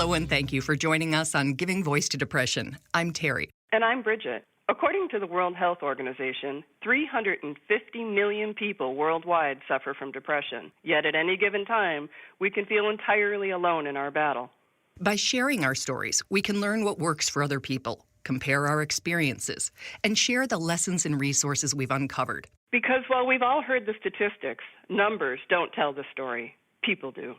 Hello and thank you for joining us on Giving Voice to Depression. I'm Terry. And I'm Bridget. According to the World Health Organization, 350 million people worldwide suffer from depression. Yet at any given time, we can feel entirely alone in our battle. By sharing our stories, we can learn what works for other people, compare our experiences, and share the lessons and resources we've uncovered. Because while we've all heard the statistics, numbers don't tell the story. People do.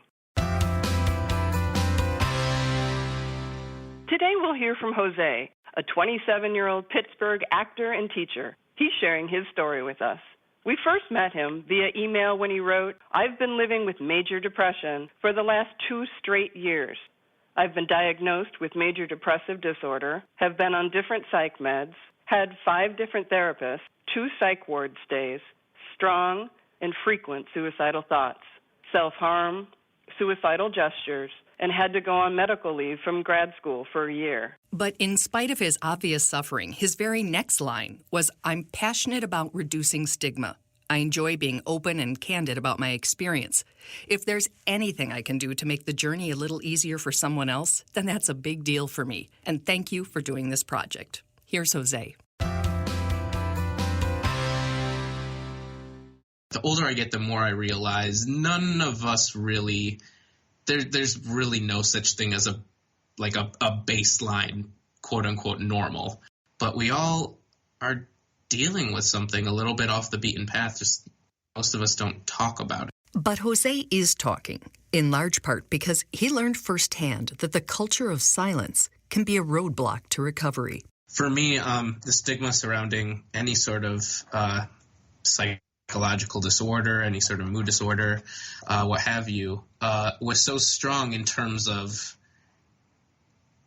Today we'll hear from Jose, a 27-year-old Pittsburgh actor and teacher. He's sharing his story with us. We first met him via email when he wrote, "I've been living with major depression for the last 2 straight years. I've been diagnosed with major depressive disorder, have been on different psych meds, had 5 different therapists, 2 psych ward stays, strong and frequent suicidal thoughts, self-harm, suicidal gestures, and had to go on medical leave from grad school for a year." But in spite of his obvious suffering, his very next line was, "I'm passionate about reducing stigma. I enjoy being open and candid about my experience. If there's anything I can do to make the journey a little easier for someone else, then that's a big deal for me. And thank you for doing this project." Here's Jose. The older I get, the more I realize none of us really, there's really no such thing as a baseline, quote unquote, normal. But we all are dealing with something a little bit off the beaten path. Just most of us don't talk about it. But Jose is talking, in large part because he learned firsthand that the culture of silence can be a roadblock to recovery. For me, the stigma surrounding any sort of psychological disorder, any sort of mood disorder, what have you, was so strong in terms of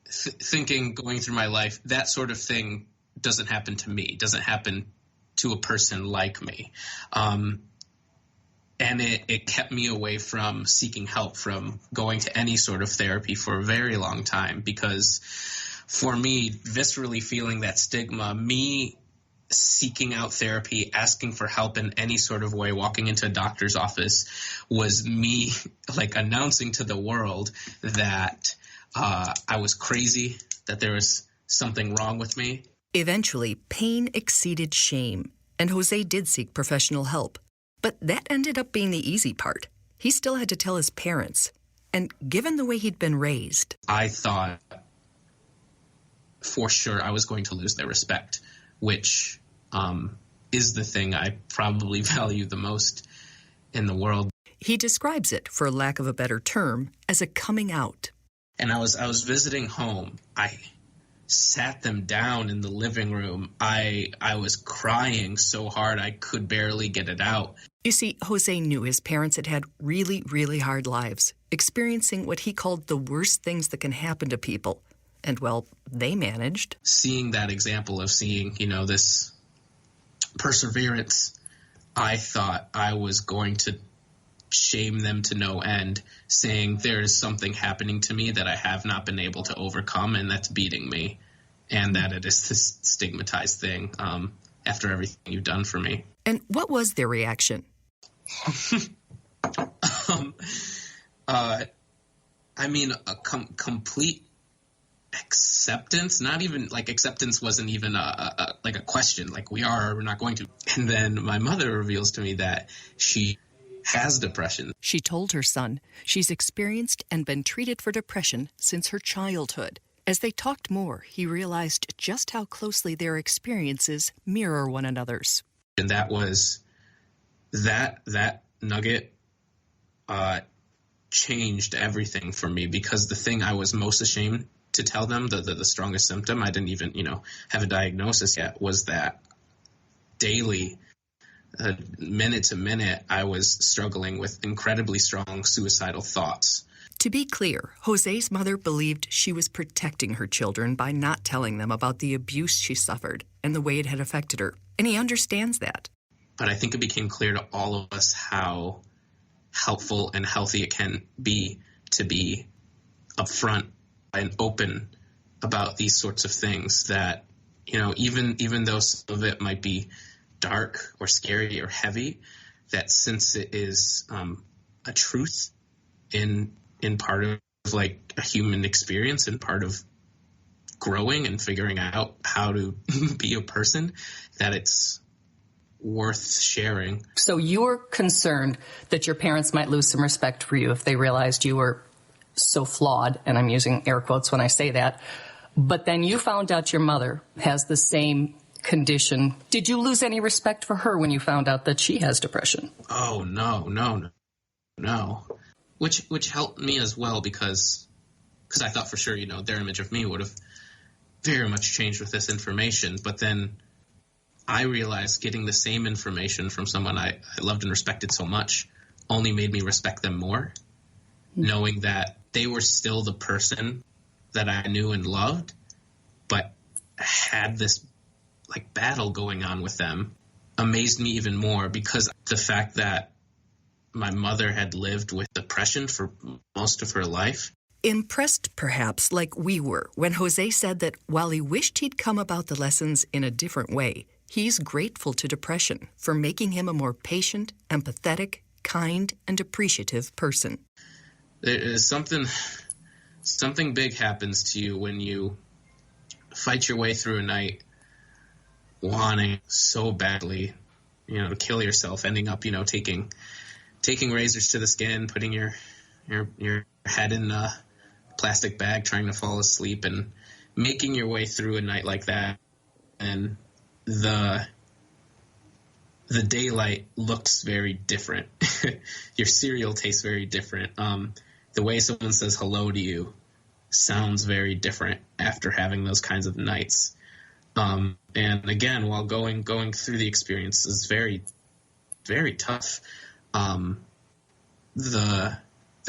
thinking, going through my life, that sort of thing doesn't happen to me, doesn't happen to a person like me. And it kept me away from seeking help, from going to any sort of therapy for a very long time, because for me, viscerally feeling that stigma, me seeking out therapy, asking for help in any sort of way, walking into a doctor's office, was me announcing to the world that I was crazy, that there was something wrong with me. Eventually, pain exceeded shame, and Jose did seek professional help. But that ended up being the easy part. He still had to tell his parents. And given the way he'd been raised, I thought for sure I was going to lose their respect, which is the thing I probably value the most in the world. He describes it, for lack of a better term, as a coming out. And I was visiting home. I sat them down in the living room. I was crying so hard I could barely get it out. You see, Jose knew his parents had had really, really hard lives, experiencing what he called the worst things that can happen to people. And, well, they managed. Seeing that example of seeing, this perseverance, I thought I was going to shame them to no end, saying there is something happening to me that I have not been able to overcome, and that's beating me, and that it is this stigmatized thing after everything you've done for me. And what was their reaction? Complete acceptance. Not even acceptance wasn't even a question, we are or we're not going to. And then my mother reveals to me that she has depression. She told her son she's experienced and been treated for depression since her childhood. As they talked more, he realized just how closely their experiences mirror one another's. And that was that nugget changed everything for me, because the thing I was most ashamed to tell them, the strongest symptom, I didn't even, have a diagnosis yet, was that daily, minute to minute, I was struggling with incredibly strong suicidal thoughts. To be clear, Jose's mother believed she was protecting her children by not telling them about the abuse she suffered and the way it had affected her. And he understands that. But I think it became clear to all of us how helpful and healthy it can be to be upfront and open about these sorts of things, that, even though some of it might be dark or scary or heavy, that since it is a truth in part of like a human experience and part of growing and figuring out how to be a person, that it's worth sharing. So you're concerned that your parents might lose some respect for you if they realized you were so flawed, and I'm using air quotes when I say that, but then you found out your mother has the same condition. Did you lose any respect for her when you found out that she has depression? Oh, no. Which helped me as well, because I thought for sure, their image of me would have very much changed with this information. But then I realized getting the same information from someone I loved and respected so much only made me respect them more, knowing that they were still the person that I knew and loved, but had this like battle going on with them amazed me even more, because the fact that my mother had lived with depression for most of her life. Impressed, perhaps, like we were, when Jose said that while he wished he'd come about the lessons in a different way, he's grateful to depression for making him a more patient, empathetic, kind, and appreciative person. There is something big happens to you when you fight your way through a night wanting so badly, to kill yourself, ending up, taking razors to the skin, putting your head in a plastic bag, trying to fall asleep, and making your way through a night like that. And the daylight looks very different. Your cereal tastes very different. The way someone says hello to you sounds very different after having those kinds of nights. And again, while going through the experience is very, very tough. The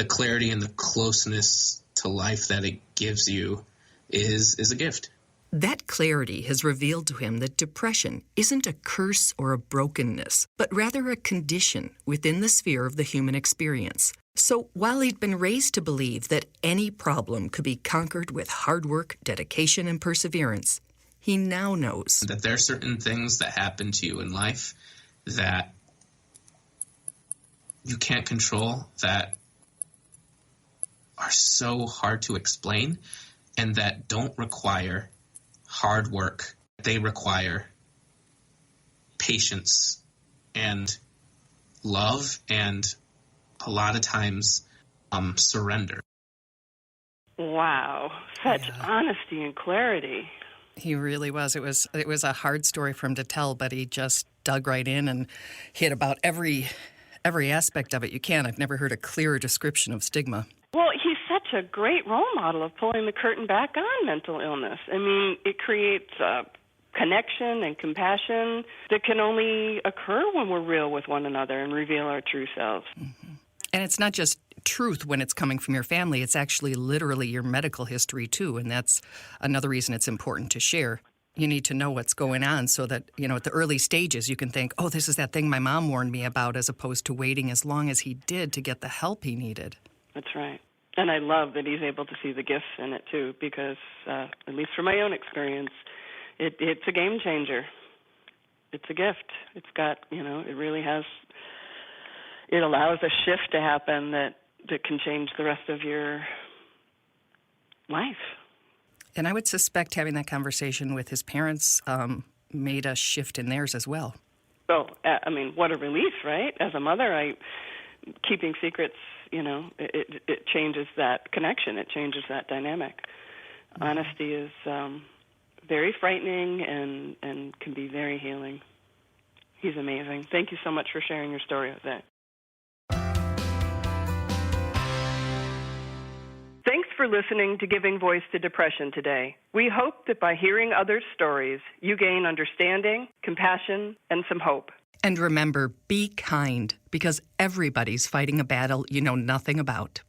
clarity and the closeness to life that it gives you is a gift. That clarity has revealed to him that depression isn't a curse or a brokenness, but rather a condition within the sphere of the human experience. So while he'd been raised to believe that any problem could be conquered with hard work, dedication, and perseverance, he now knows that there are certain things that happen to you in life that you can't control, that are so hard to explain, and that don't require hard work. They require patience and love, and a lot of times surrender. Wow, such honesty and clarity. He really was. It was a hard story for him to tell, but he just dug right in and hit about every aspect of it you can. I've never heard a clearer description of stigma. Well, he's such a great role model of pulling the curtain back on mental illness. I mean, it creates connection and compassion that can only occur when we're real with one another and reveal our true selves. Mm-hmm. And it's not just truth when it's coming from your family. It's actually literally your medical history, too. And that's another reason it's important to share. You need to know what's going on so that, at the early stages, you can think, oh, this is that thing my mom warned me about, as opposed to waiting as long as he did to get the help he needed. That's right. And I love that he's able to see the gifts in it, too, because, at least from my own experience, it's a game changer. It's a gift. It's got, it really has, it allows a shift to happen that can change the rest of your life. And I would suspect having that conversation with his parents made a shift in theirs as well. Oh, I mean, what a relief, right? As a mother, keeping secrets, it changes that connection. It changes that dynamic. Mm-hmm. Honesty is very frightening and can be very healing. He's amazing. Thank you so much for sharing your story, Jose. Thanks for listening to Giving Voice to Depression today. We hope that by hearing others' stories, you gain understanding, compassion, and some hope. And remember, be kind, because everybody's fighting a battle you know nothing about.